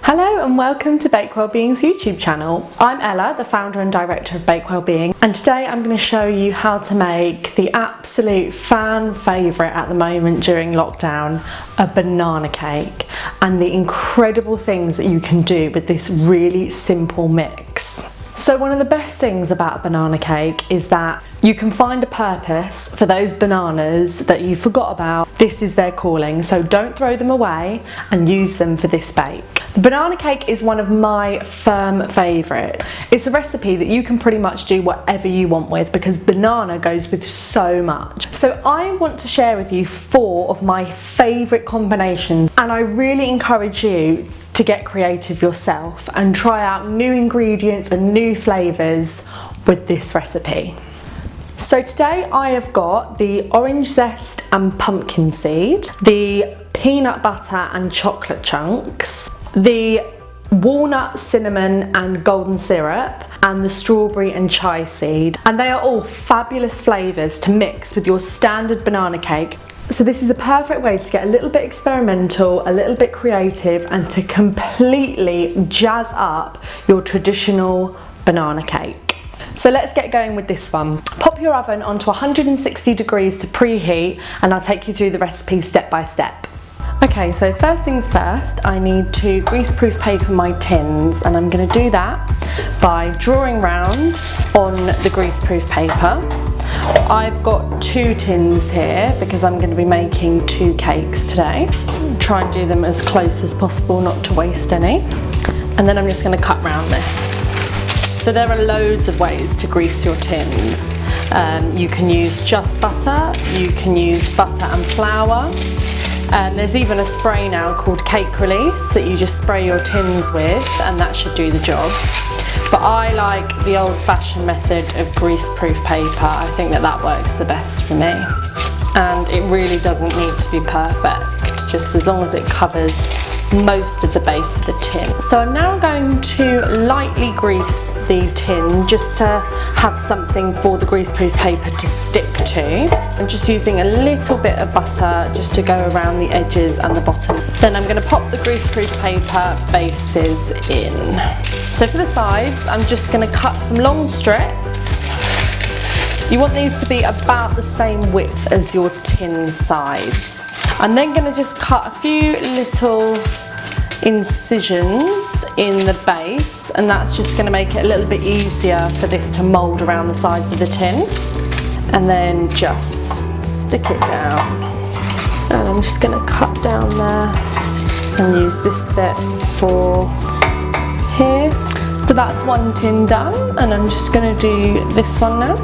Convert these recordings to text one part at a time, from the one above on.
Hello and welcome to Bake Wellbeing's YouTube channel. I'm Ella, the founder and director of Bake Wellbeing, and today I'm going to show you how to make the absolute fan favourite at the moment during lockdown, a banana cake, and the incredible things that you can do with this really simple mix. So one of the best things about a banana cake is that you can find a purpose for those bananas that you forgot about. This is their calling, so don't throw them away and use them for this bake. The banana cake is one of my firm favourite. It's a recipe that you can pretty much do whatever you want with because banana goes with so much. So I want to share with you 4 of my favourite combinations, and I really encourage you to get creative yourself and try out new ingredients and new flavours with this recipe. So today I have got the orange zest and pumpkin seed, the peanut butter and chocolate chunks, the walnut, cinnamon and golden syrup, and the strawberry and chai seed, and they are all fabulous flavours to mix with your standard banana cake. So this is a perfect way to get a little bit experimental, a little bit creative, and to completely jazz up your traditional banana cake. So let's get going with this one. Pop your oven onto 160 degrees to preheat, and I'll take you through the recipe step by step. Okay, so first things first, I need to greaseproof paper my tins, and I'm going to do that by drawing round on the greaseproof paper. I've got 2 tins here because I'm going to be making 2 cakes today. Try and do them as close as possible, not to waste any. And then I'm just going to cut round this. So there are loads of ways to grease your tins. You can use just butter, you can use butter and flour. There's even a spray now called Cake Release that you just spray your tins with, and that should do the job. But I like the old-fashioned method of greaseproof paper. I think that works the best for me. And it really doesn't need to be perfect, just as long as it covers most of the base of the tin. So I'm now going to lightly grease the tin just to have something for the greaseproof paper to stick to. I'm just using a little bit of butter just to go around the edges and the bottom. Then I'm going to pop the greaseproof paper bases in. So for the sides, I'm just going to cut some long strips. You want these to be about the same width as your tin sides. I'm then going to just cut a few little incisions in the base, and that's just going to make it a little bit easier for this to mould around the sides of the tin. And then just stick it down. And I'm just going to cut down there and use this bit for here. So that's one tin done, and I'm just going to do this one now.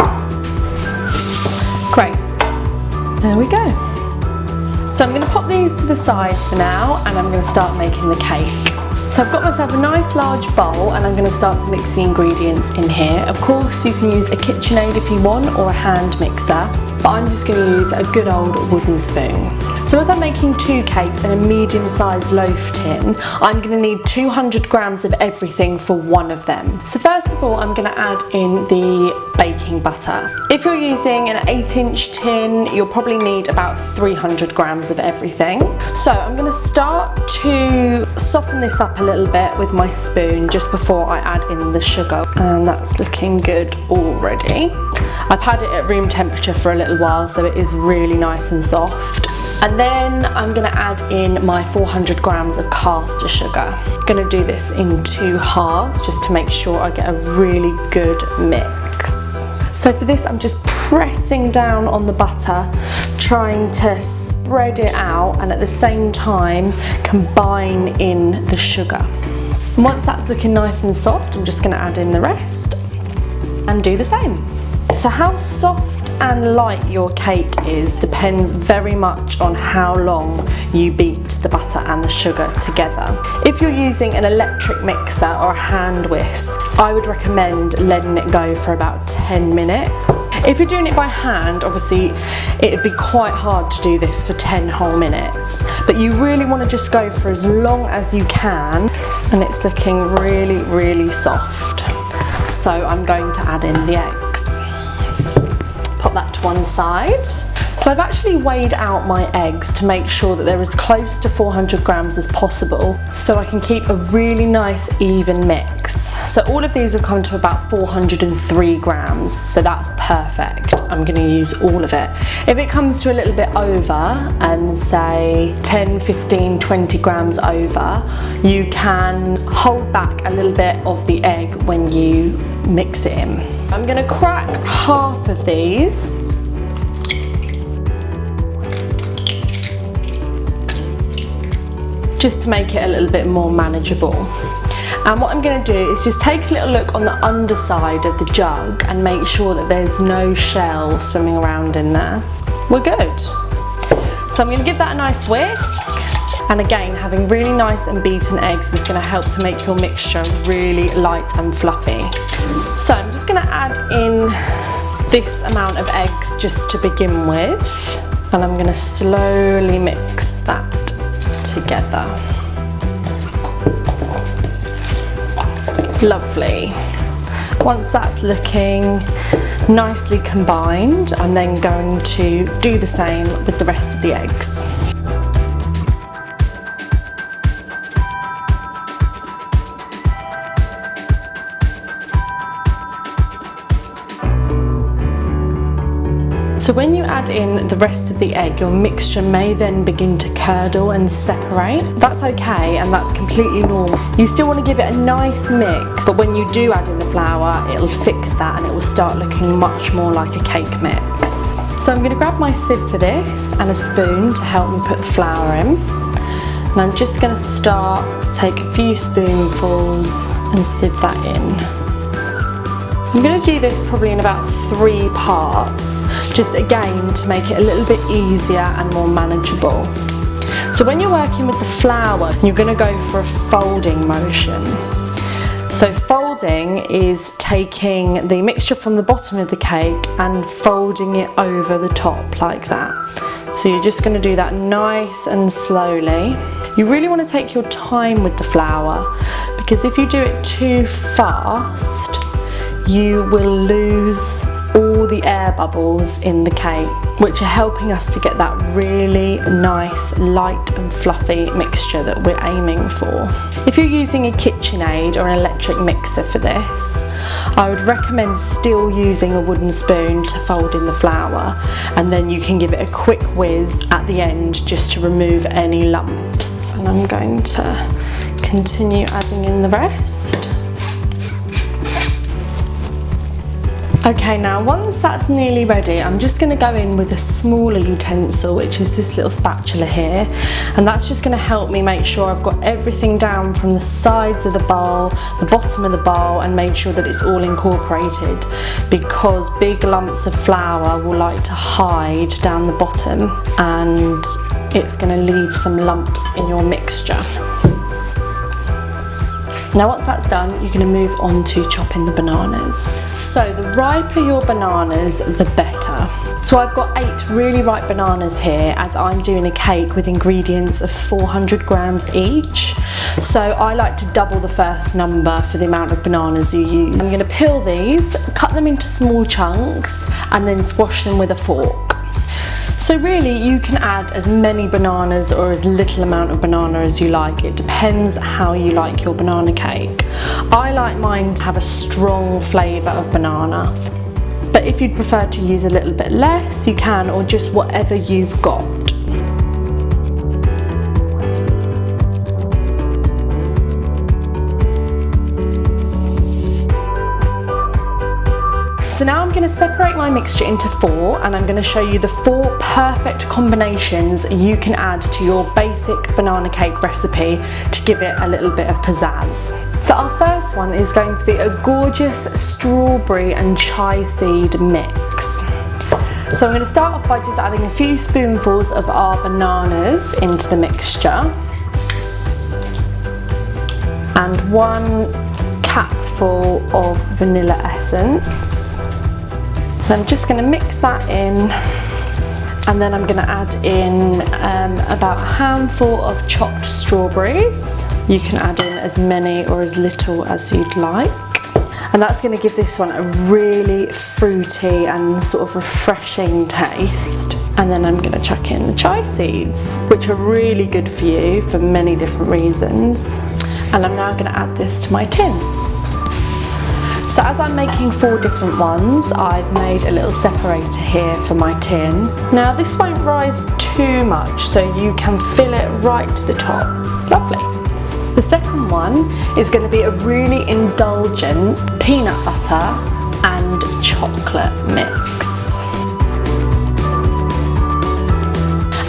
Great. There we go. So I'm going to pop these to the side for now, and I'm going to start making the cake. So I've got myself a nice large bowl, and I'm going to start to mix the ingredients in here. Of course you can use a KitchenAid if you want, or a hand mixer, but I'm just going to use a good old wooden spoon. So as I'm making 2 cakes in a medium-sized loaf tin, I'm going to need 200 grams of everything for one of them. So first of all, I'm going to add in the baking butter. If you're using an 8-inch tin, you'll probably need about 300 grams of everything. So I'm going to start to soften this up a little bit with my spoon just before I add in the sugar, and that's looking good already. I've had it at room temperature for a little while, so it is really nice and soft. And then I'm going to add in my 400 grams of caster sugar. I'm going to do this in 2 halves just to make sure I get a really good mix. So for this, I'm just pressing down on the butter, trying to spread it out and at the same time combine in the sugar. And once that's looking nice and soft, I'm just going to add in the rest and do the same. So how soft and light your cake is depends very much on how long you beat the butter and the sugar together. If you're using an electric mixer or a hand whisk, I would recommend letting it go for about 10 minutes. If you're doing it by hand, obviously it would be quite hard to do this for 10 whole minutes, but you really want to just go for as long as you can, and it's looking really, really soft. So I'm going to add in the eggs. Pop that to one side. So So I've actually weighed out my eggs to make sure that they're as close to 400 grams as possible, so I can keep a really nice even mix. So all of these have come to about 403 grams, so that's perfect. I'm going to use all of it. If it comes to a little bit over, say 10, 15, 20 grams over, you can hold back a little bit of the egg when you mix it in. I'm going to crack half of these. Just to make it a little bit more manageable. And what I'm going to do is just take a little look on the underside of the jug and make sure that there's no shell swimming around in there. We're good. So I'm going to give that a nice whisk. And again, having really nice and beaten eggs is going to help to make your mixture really light and fluffy. So I'm just going to add in this amount of eggs just to begin with. And I'm going to slowly mix that together. Lovely. Once that's looking nicely combined, I'm then going to do the same with the rest of the eggs. So when you add in the rest of the egg, your mixture may then begin to curdle and separate. That's okay, and that's completely normal. You still want to give it a nice mix, but when you do add in the flour, it'll fix that and it will start looking much more like a cake mix. So I'm going to grab my sieve for this and a spoon to help me put the flour in. And I'm just going to start to take a few spoonfuls and sieve that in. I'm going to do this probably in about 3 parts, just again to make it a little bit easier and more manageable. So when you're working with the flour, you're going to go for a folding motion. So folding is taking the mixture from the bottom of the cake and folding it over the top like that. So you're just going to do that nice and slowly. You really want to take your time with the flour, because if you do it too fast, you will lose all the air bubbles in the cake, which are helping us to get that really nice, light and fluffy mixture that we're aiming for. If you're using a KitchenAid or an electric mixer for this, I would recommend still using a wooden spoon to fold in the flour, and then you can give it a quick whiz at the end just to remove any lumps. And I'm going to continue adding in the rest. Okay, now once that's nearly ready, I'm just going to go in with a smaller utensil, which is this little spatula here, and that's just going to help me make sure I've got everything down from the sides of the bowl, the bottom of the bowl, and make sure that it's all incorporated, because big lumps of flour will like to hide down the bottom and it's going to leave some lumps in your mixture. Now once that's done, you're going to move on to chopping the bananas. So the riper your bananas, the better. So I've got 8 really ripe bananas here, as I'm doing a cake with ingredients of 400 grams each. So I like to double the first number for the amount of bananas you use. I'm going to peel these, cut them into small chunks, and then squash them with a fork. So really you can add as many bananas or as little amount of banana as you like. It depends how you like your banana cake. I like mine to have a strong flavour of banana. But if you'd prefer to use a little bit less, you can, or just whatever you've got. So now I'm going to separate my mixture into 4, and I'm going to show you the 4 perfect combinations you can add to your basic banana cake recipe to give it a little bit of pizzazz. So our first one is going to be a gorgeous strawberry and chai seed mix. So I'm going to start off by just adding a few spoonfuls of our bananas into the mixture, and 1 capful of Vanilla Essence. So I'm just going to mix that in, and then I'm going to add in about a handful of chopped strawberries. You can add in as many or as little as you'd like. And that's going to give this one a really fruity and sort of refreshing taste. And then I'm going to chuck in the chia seeds, which are really good for you for many different reasons. And I'm now going to add this to my tin. So as I'm making 4 different ones, I've made a little separator here for my tin. Now this won't rise too much, so you can fill it right to the top. Lovely. The second one is going to be a really indulgent peanut butter and chocolate mix.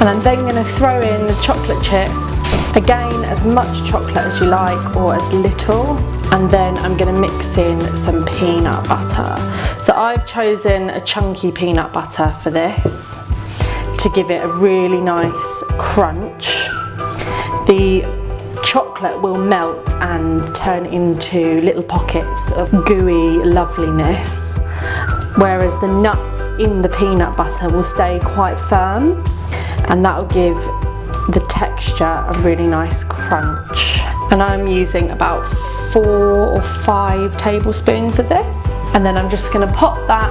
And I'm then going to throw in the chocolate chips. Again, as much chocolate as you like or as little. And then I'm going to mix in some peanut butter. So I've chosen a chunky peanut butter for this to give it a really nice crunch. The chocolate will melt and turn into little pockets of gooey loveliness, whereas the nuts in the peanut butter will stay quite firm, and that will give the texture a really nice crunch. And I'm using about 4 or 5 tablespoons of this, and then I'm just going to pop that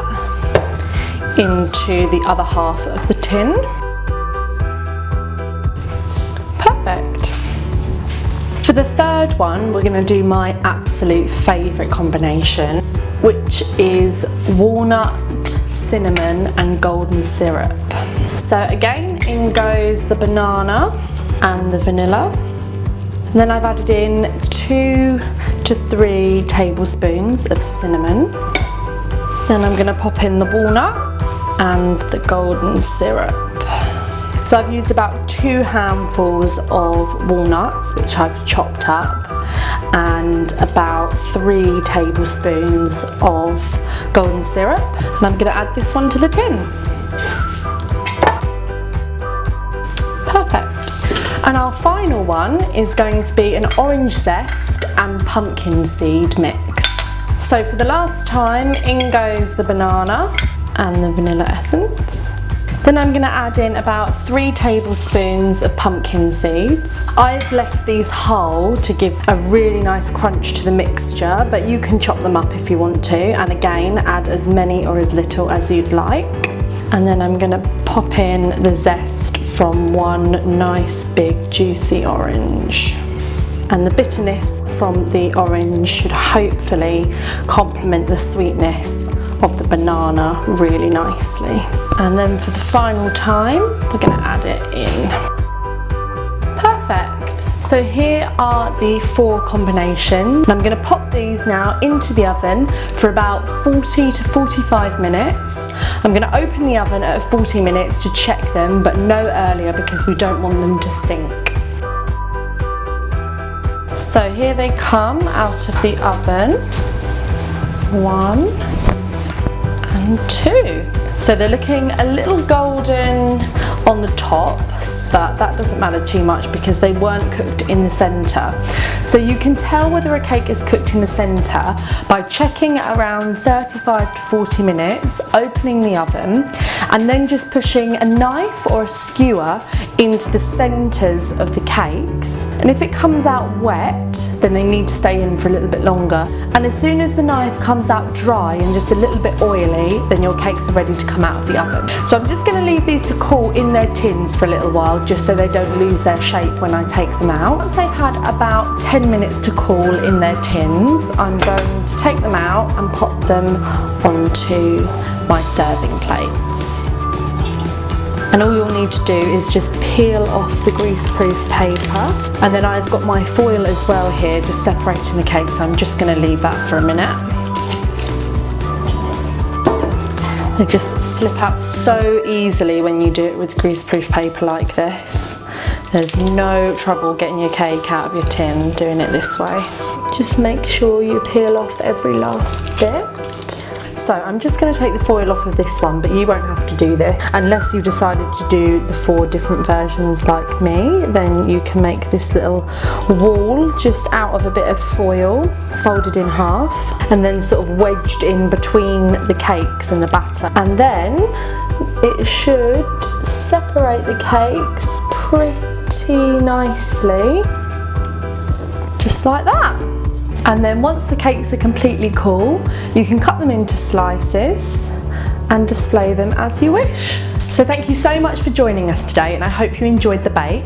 into the other half of the tin. Perfect. For the third one, we're going to do my absolute favourite combination, which is walnut, cinnamon and golden syrup. So again, in goes the banana and the vanilla. And then I've added in 2 to 3 tablespoons of cinnamon. Then I'm going to pop in the walnuts and the golden syrup. So I've used about 2 handfuls of walnuts, which I've chopped up, and about 3 tablespoons of golden syrup. And I'm going to add this one to the tin. Perfect. And our final one is going to be an orange zest and pumpkin seed mix. So for the last time, in goes the banana and the vanilla essence. Then I'm going to add in about 3 tablespoons of pumpkin seeds. I've left these whole to give a really nice crunch to the mixture, but you can chop them up if you want to, and again add as many or as little as you'd like. And then I'm going to pop in the zest from one nice big juicy orange. And the bitterness from the orange should hopefully complement the sweetness of the banana really nicely. And then for the final time, we're going to add it in. Perfect. So here are the 4 combinations. And I'm going to pop these now into the oven for about 40 to 45 minutes. I'm going to open the oven at 40 minutes to check them, but no earlier because we don't want them to sink. So here they come out of the oven. 1 and 2. So they're looking a little golden on the top, but that doesn't matter too much because they weren't cooked in the centre. So you can tell whether a cake is cooked in the centre by checking around 35 to 40 minutes, opening the oven, and then just pushing a knife or a skewer into the centres of the cakes. And if it comes out wet, then they need to stay in for a little bit longer. And as soon as the knife comes out dry and just a little bit oily, then your cakes are ready to come out of the oven. So I'm just going to leave these to cool in their tins for a little while, just so they don't lose their shape when I take them out. Once they've had about 10 minutes to cool in their tins, I'm going to take them out and pop them onto my serving plates. And all you'll need to do is just peel off the grease-proof paper. And then I've got my foil as well here, just separating the cake, so I'm just going to leave that for a minute. They just slip out so easily when you do it with grease-proof paper like this. There's no trouble getting your cake out of your tin doing it this way. Just make sure you peel off every last bit. So I'm just going to take the foil off of this one, but you won't have to do this unless you've decided to do the 4 different versions like me. Then you can make this little wall just out of a bit of foil, folded in half, and then sort of wedged in between the cakes and the batter. And then it should separate the cakes pretty nicely, just like that. And then once the cakes are completely cool, you can cut them into slices and display them as you wish. So thank you so much for joining us today, and I hope you enjoyed the bake.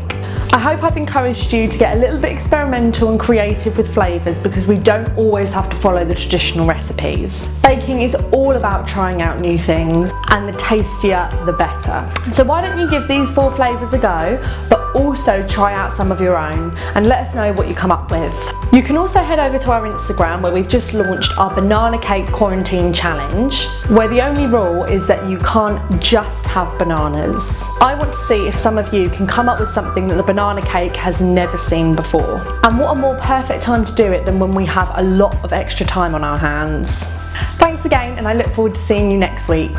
I hope I've encouraged you to get a little bit experimental and creative with flavours, because we don't always have to follow the traditional recipes. Baking is all about trying out new things, and the tastier the better. So why don't you give these 4 flavours a go, but also try out some of your own and let us know what you come up with. You can also head over to our Instagram, where we've just launched our banana cake quarantine challenge, where the only rule is that you can't just have bananas. I want to see if some of you can come up with something that the banana cake has never seen before. And what a more perfect time to do it than when we have a lot of extra time on our hands. Thanks again, and I look forward to seeing you next week.